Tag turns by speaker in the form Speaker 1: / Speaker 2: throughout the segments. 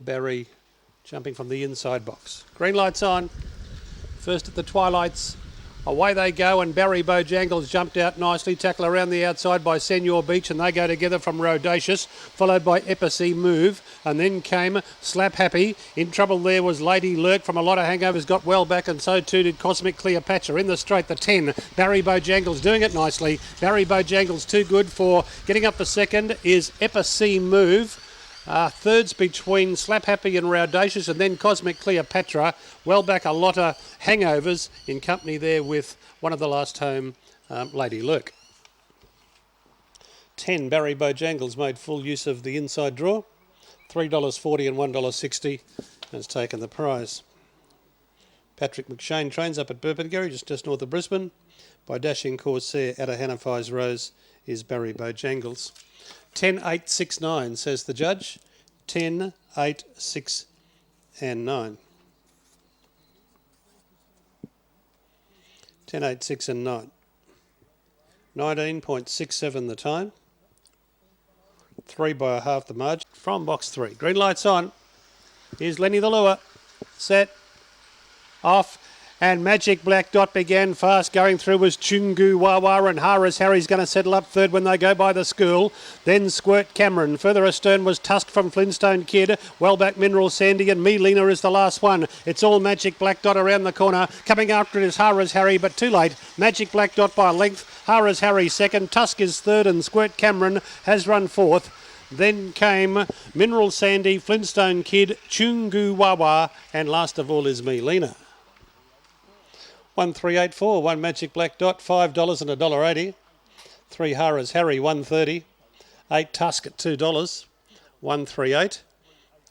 Speaker 1: Barry jumping from the inside box. Green light's on. First at the twilights. Away they go, and Barry Bojangles jumped out nicely. Tackle around the outside by Senor Beach, and they go together from Rodacious, followed by Epicee Move, and then came Slap Happy. In trouble there was Lady Lurk from a lot of hangovers, got well back, and so too did Cosmic Cleopatra. In the straight, the 10, Barry Bojangles doing it nicely. Barry Bojangles too good for getting up for second is Epicee Move. Thirds between Slap Happy and Raudacious, and then Cosmic Cleopatra. Well back, a lot of hangovers in company there with one of the last home, Lady Lurk. 10, Barry Bojangles made full use of the inside draw. $3.40 and $1.60 has taken the prize. Patrick McShane trains up at Burpengary, just north of Brisbane. By Dashing Corsair out of Hannafai's Rose is Barry Bojangles. 10-8-6-9, says the judge. 10, 8, 6 and 9. 10, 8, 6 and 9. 19.67 the time. 3 by a half the margin. From box 3. Green light's on. Here's Lenny the Lure. Set. Off. And Magic Black Dot began fast. Going through was Chungu Wawa, and Haras Harry's going to settle up third when they go by the school. Then Squirt Cameron. Further astern was Tusk from Flintstone Kid. Well back Mineral Sandy, and Me Lena is the last one. It's all Magic Black Dot around the corner. Coming after it is Haras Harry, but too late. Magic Black Dot by a length. Haras Harry second. Tusk is third, and Squirt Cameron has run fourth. Then came Mineral Sandy, Flintstone Kid, Chungu Wawa, and last of all is Me Lena. 1384, 1 Magic Black Dot, $5 and $1.80. 3 Haras Harry, $1.30. 8 Tusk at $2, $1.38.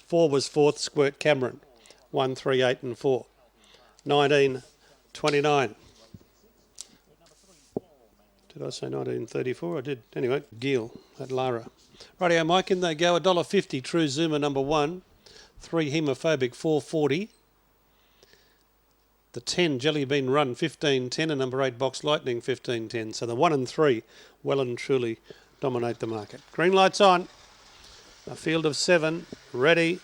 Speaker 1: 4 was fourth, Squirt Cameron, $1.38 and 4. 19.29. Did I say 19.34? I did. Anyway, Gill at Lara. Rightio, Mike, in they go. $1.50, True Zoomer number 1. 3 Hemophobic, $4.40. The 10 Jelly Bean Run, 15.10, and number 8 Box Lightning, 15.10. So the 1 and 3 well and truly dominate the market. Green light's on. A field of 7. Ready.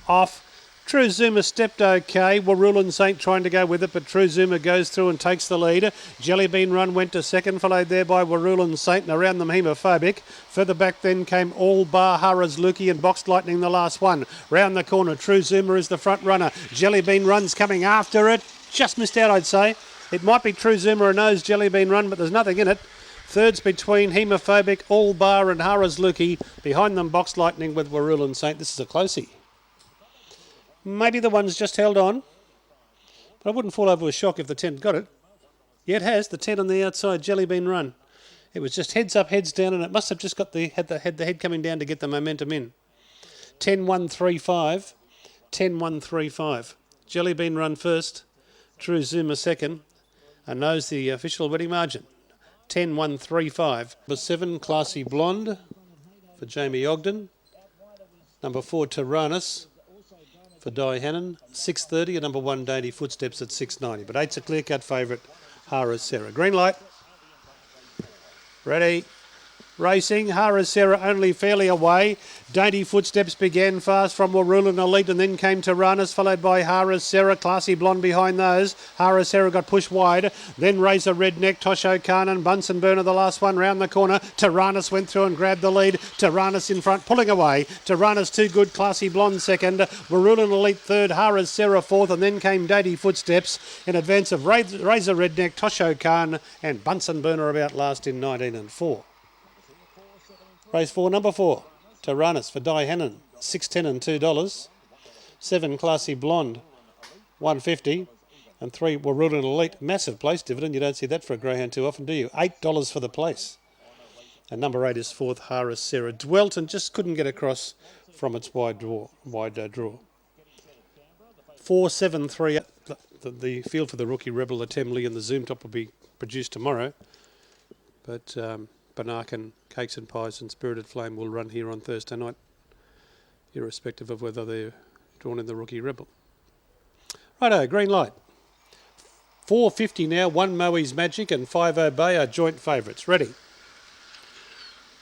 Speaker 1: Off. True Zoomer stepped okay. Warulin Saint trying to go with it, but True Zoomer goes through and takes the lead. Jelly Bean Run went to second, followed there by Warulin Saint, and around them Hemophobic. Further back then came All Bar Haras Lukey and Boxed Lightning the last one. Round the corner, True Zoomer is the front runner. Jelly Bean Run's coming after it. Just missed out, I'd say. It might be True Zoomer and knows Jelly Bean Run, but there's nothing in it. Thirds between Hemophobic, All Bar and Haras Lukey. Behind them Boxed Lightning with Warulin Saint. This is a closey. Maybe the one's just held on. But I wouldn't fall over with shock if the 10 got it. Yeah, it has. The 10 on the outside, Jelly Bean Run. It was just heads up, heads down, and it must have just got the head coming down to get the momentum in. 10-1-3-5. 10-1-3-5. Jelly Bean Run first. True Zoomer second. And knows the official winning margin. 10-1-3-5. Number 7, Classy Blonde for Jamie Ogden. Number 4, Tyrannus for Di Hannon, 6.30, and number 1, Dainty Footsteps at 6.90. But 8's a clear-cut favourite, Haras Sarah. Green light. Ready. Racing. Haras Sarah only fairly away. Dainty Footsteps began fast from Warulin Elite, and then came Tyrannus, followed by Haras Sarah. Classy Blonde behind those. Haras Sarah got pushed wide. Then Razor Redneck, Tosho Khan and Bunsen Burner, the last one round the corner. Tyrannus went through and grabbed the lead. Tyrannus in front, pulling away. Tyrannus too good. Classy Blonde second. Warulin Elite third. Haras Sarah fourth, and then came Dainty Footsteps in advance of Razor Redneck, Tosho Khan and Bunsen Burner about last in 19 and 4. Race 4, number 4, Tyrannus for Di Hannon, $6.10 and $2. 7, Classy Blonde, $1.50. And 3, Warulin Elite, massive place dividend. You don't see that for a greyhound too often, do you? $8 for the place. And number 8 is 4th, Haras Sarah. Dwelt and just couldn't get across from its wide draw. 4, 7, 3. The field for the Rookie Rebel, the Temley and the Zoom Top will be produced tomorrow. But Banarkin, Cakes and Pies and Spirited Flame will run here on Thursday night, irrespective of whether they're drawn in the Rookie Rebel. Righto, green light. 4.50 now, 1 Moe's Magic and 5 Obey are joint favourites. Ready.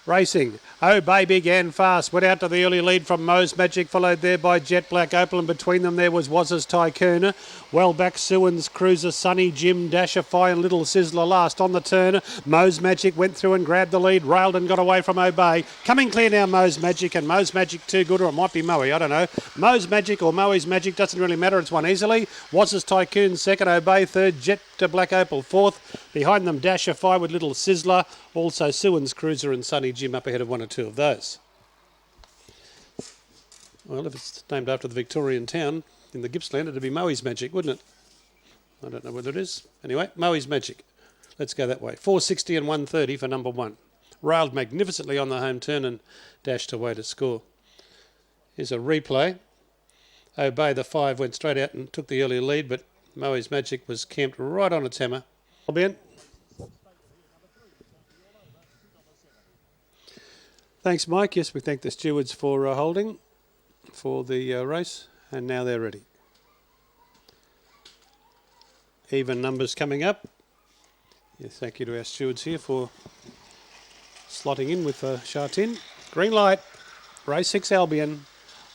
Speaker 1: Racing. Obey began fast. Went out to the early lead from Mo's Magic, followed there by Jet Black Opal, and between them there was Waz's Tycoon. Well back Suin's Cruiser, Sunny Jim, Dashify and Little Sizzler last on the turn. Mo's Magic went through and grabbed the lead, railed and got away from Obey. Coming clear now Mo's Magic, and Mo's Magic too good, or it might be Moe, I don't know. Mo's Magic or Moe's Magic, doesn't really matter, it's won easily. Waz's Tycoon second, Obey third, Jet Black Opal fourth. Behind them Dashify with Little Sizzler, also Suin's Cruiser and Sunny Jim up ahead of one or two of those. Well, if it's named after the Victorian town in the Gippsland, it'd be Moe's Magic, wouldn't it? I don't know whether it is. Anyway, Moe's Magic. Let's go that way. 460 and 130 for number one. Railed magnificently on the home turn and dashed away to score. Here's a replay. Obey the 5 went straight out and took the early lead, but Moe's Magic was camped right on its hammer. Ben. Thanks, Mike. Yes, we thank the stewards for holding for the race, and now they're ready. Even numbers coming up. Yes, thank you to our stewards here for slotting in with Chartin. Green light, race 6 Albion.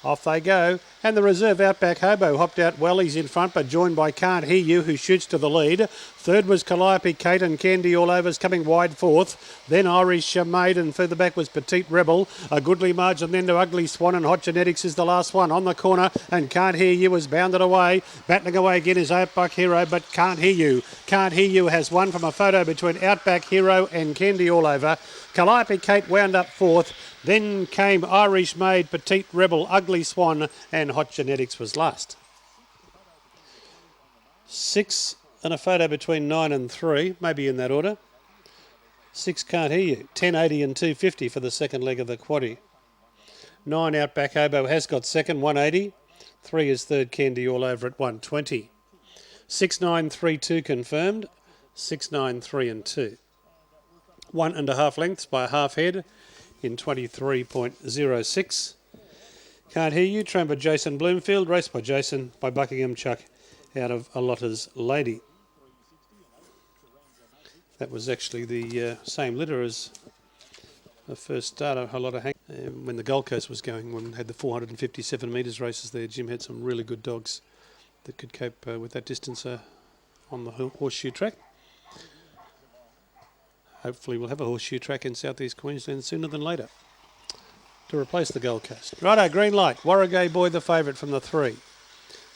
Speaker 1: Off they go, and the reserve Outback Hobo hopped out well. He's in front, but joined by Can't Hear You, who shoots to the lead. Third was Calliope Kate, and Candy All Overs coming wide fourth. Then Irish Maid, and further back was Petite Rebel. A goodly margin then to Ugly Swan, and Hot Genetics is the last one on the corner, and Can't Hear You was bounded away. Battling away again is Outback Hero, but Can't Hear You. Can't Hear You has won from a photo between Outback Hero and Candy All Over. Calliope Kate wound up fourth. Then came Irish Maid, Petite Rebel, Ugly Swan, and Hot Genetics was last. 6 and a photo between 9 and 3, maybe in that order. 6 Can't Hear You, 1080 and 250 for the second leg of the quaddie. 9 Outback Hobo has got second, 180. 3 is third, Candy All Over at 120. 6932 confirmed, 693 and 2. 1.5 lengths by a half head in 23.06. Can't Hear You, trained by Jason Bloomfield, raced by Jason by Buckingham Chuck out of Alotter's Lady. That was actually the same litter as the first start of Alotter Hang. When the Gold Coast was going, when we had the 457 metres races there, Jim had some really good dogs that could cope with that distance on the horseshoe track. Hopefully we'll have a horseshoe track in southeast Queensland sooner than later to replace the Gold Coast. Righto, green light. Warragay Boy the favourite from the 3.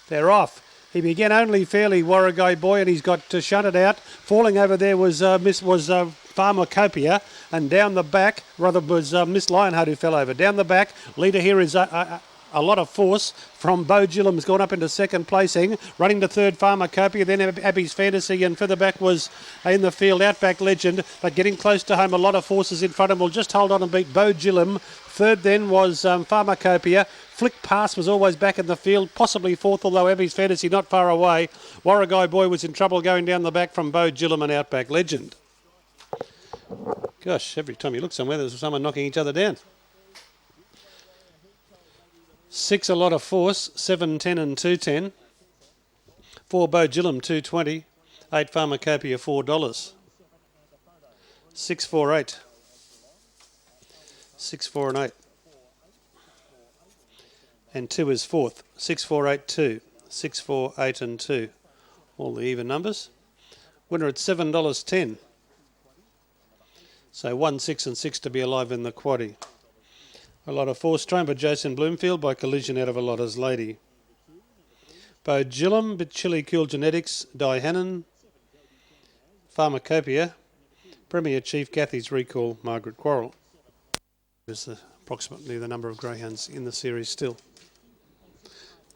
Speaker 1: They're off. He began only fairly, Warragay Boy, and he's got shunted out. Falling over there was Pharmacopoeia, and down the back, rather was Miss Lionheart who fell over. Down the back, leader here is a lot of force from Bo Gillam's gone up into second placing, running to third Pharmacopoeia, then Abby's Fantasy, and further back was in the field Outback Legend, but getting close to home, a lot of forces in front of him. Will just hold on and beat Bo Gillam. Third then was Pharmacopoeia. Flick Pass was always back in the field, possibly fourth, although Abby's Fantasy not far away. Warragay Boy was in trouble going down the back from Bo Gillam and Outback Legend. Gosh, every time you look somewhere, there's someone knocking each other down. 6 a lot of force, 7, 10 and 210. 4 Bo Gillam, 220. 8 Pharmacopoeia, $4. 6, 4, 8. 6, 4 and 8. And 2 is fourth. 6, 4, 8, 2. 6, 4, 8 and 2. All the even numbers. Winner at $7.10. So 1, 6 and 6 to be alive in the quaddie. A lot of force, trained by Jason Bloomfield by Collision out of Alotter's Lady. Bo Gillam, Bit Chili Cool Genetics, Di Hannon, Pharmacopoeia, Premier Chief Cathy's Recall, Margaret Quarrell. Is approximately the number of greyhounds in the series still.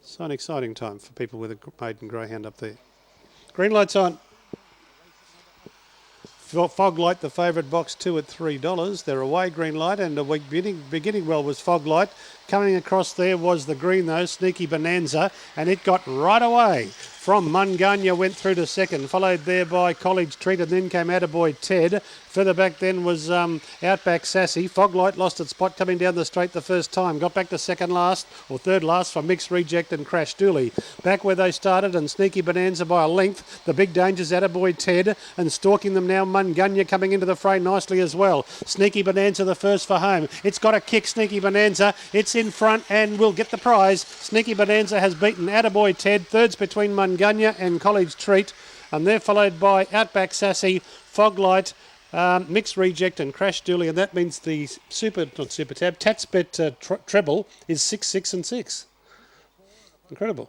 Speaker 1: So an exciting time for people with a maiden greyhound up there. Green light's on. Fog Light, the favourite, box 2 at $3. They're away, green light, and a week beginning well was Fog Light. Coming across there was the green though, Sneaky Bonanza, and it got right away from Munganya, went through to second, followed there by College Treat, and then came Attaboy Ted. Further back then was Outback Sassy. Foglight lost its spot coming down the straight the first time. Got back to second last or third last for Mixed Reject and Crash Dooley. Back where they started and Sneaky Bonanza by a length. The big danger's Attaboy Ted and stalking them now Mungunya coming into the fray nicely as well. Sneaky Bonanza the first for home. It's got a kick, Sneaky Bonanza. It's in front and will get the prize. Sneaky Bonanza has beaten Attaboy Ted. Third's between Mungunya and College Treat. And they're followed by Outback Sassy, Foglight, Mixed Reject and Crash Dooley, and that means the Tatsbet treble is 6, 6 and 6. Incredible.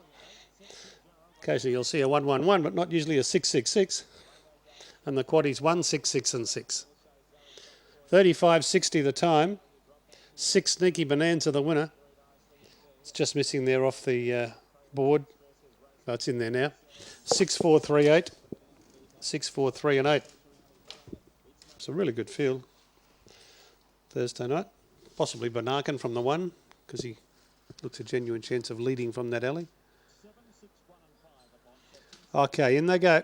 Speaker 1: Occasionally you'll see a 1-1-1, but not usually a 6-6-6. And the quaddies 1, 6, 6 and 6. 35.60 the time. 6 Sneaky Bonanza the winner. It's just missing there off the board. Oh, it's in there now. 6-4-3-8. 6-4-3 and 8. It's a really good field Thursday night. Possibly Banarkin from the 1 because he looks a genuine chance of leading from that alley. Okay, in they go.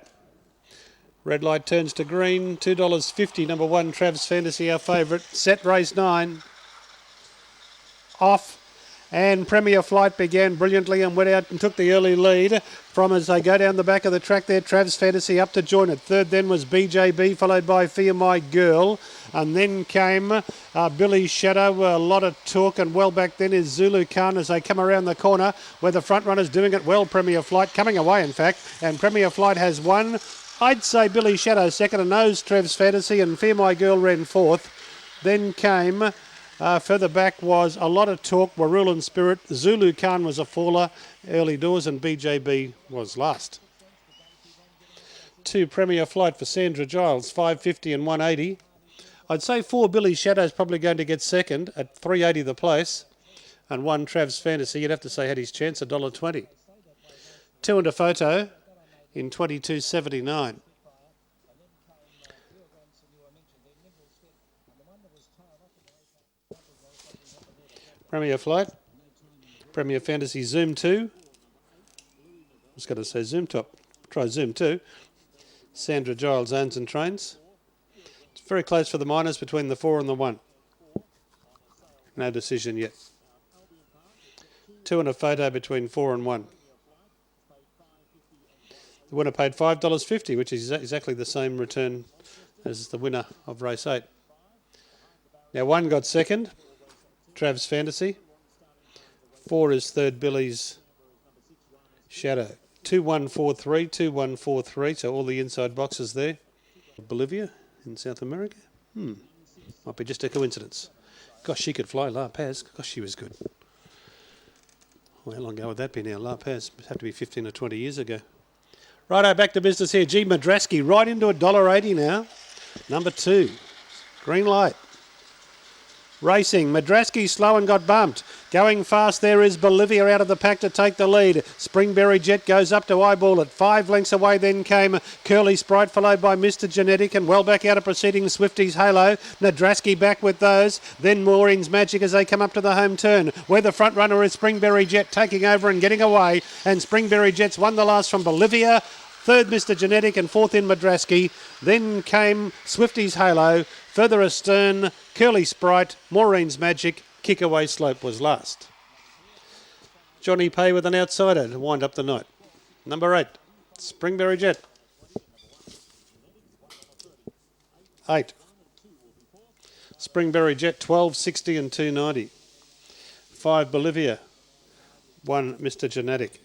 Speaker 1: Red light turns to green. $2.50. Number 1, Trav's Fantasy, our favourite. Set race 9. Off. And Premier Flight began brilliantly and went out and took the early lead from as they go down the back of the track there. Trav's Fantasy up to join it. Third then was BJB, followed by Fear My Girl. And then came Billy's Shadow, a lot of talk. And well back then is Zulu Khan as they come around the corner where the front runner's doing it well. Premier Flight coming away, in fact. And Premier Flight has won. I'd say Billy's Shadow second and nose Trav's Fantasy and Fear My Girl ran fourth. Then came... further back was a lot of talk, Warul and Spirit. Zulu Khan was a faller early doors and BJB was last. 2 Premier Flight for Sandra Giles, 5.50 and 1.80. I'd say 4 Billy Shadow's probably going to get second at 3.80 the place. And 1 Trav's Fantasy, you'd have to say had his chance, $1.20. 2 and a photo in 22.79. Premier Flight, Premier Fantasy Zoom 2. I was going to say Zoom Top. Try Zoom 2. Sandra Giles owns and trains. It's very close for the minors between the 4 and the 1. No decision yet. 2 and a photo between 4 and 1. The winner paid $5.50, which is exactly the same return as the winner of race 8. Now 1 got second. Trav's Fantasy. 4 is third Billy's Shadow. 2-1-4-3, 2-1-4-3, so all the inside boxes there. Bolivia in South America. Might be just a coincidence. Gosh, she could fly, La Paz. Gosh, she was good. Well, how long ago would that be now? La Paz would have to be 15 or 20 years ago. Righto, back to business here. G. Madrasky right into $1.80 now. Number 2. Green light. Racing, Madrasky slow and got bumped. Going fast there is Bolivia out of the pack to take the lead. Springberry Jet goes up to eyeball it. 5 lengths away then came Curly Sprite, followed by Mr. Genetic, and well back out of proceeding Swifty's Halo. Madrasky back with those. Then Maureen's Magic as they come up to the home turn, where the front runner is Springberry Jet taking over and getting away. And Springberry Jet's won the last from Bolivia. Third, Mr. Genetic, and fourth in Madrasky. Then came Swifty's Halo. Further astern, Curly Sprite, Maureen's Magic, Kickaway Slope was last. Johnny Pay with an outsider to wind up the night. Number 8, Springberry Jet. 8. Springberry Jet, 12.60 and 2.90. 5, Bolivia. 1, Mr. Genetic.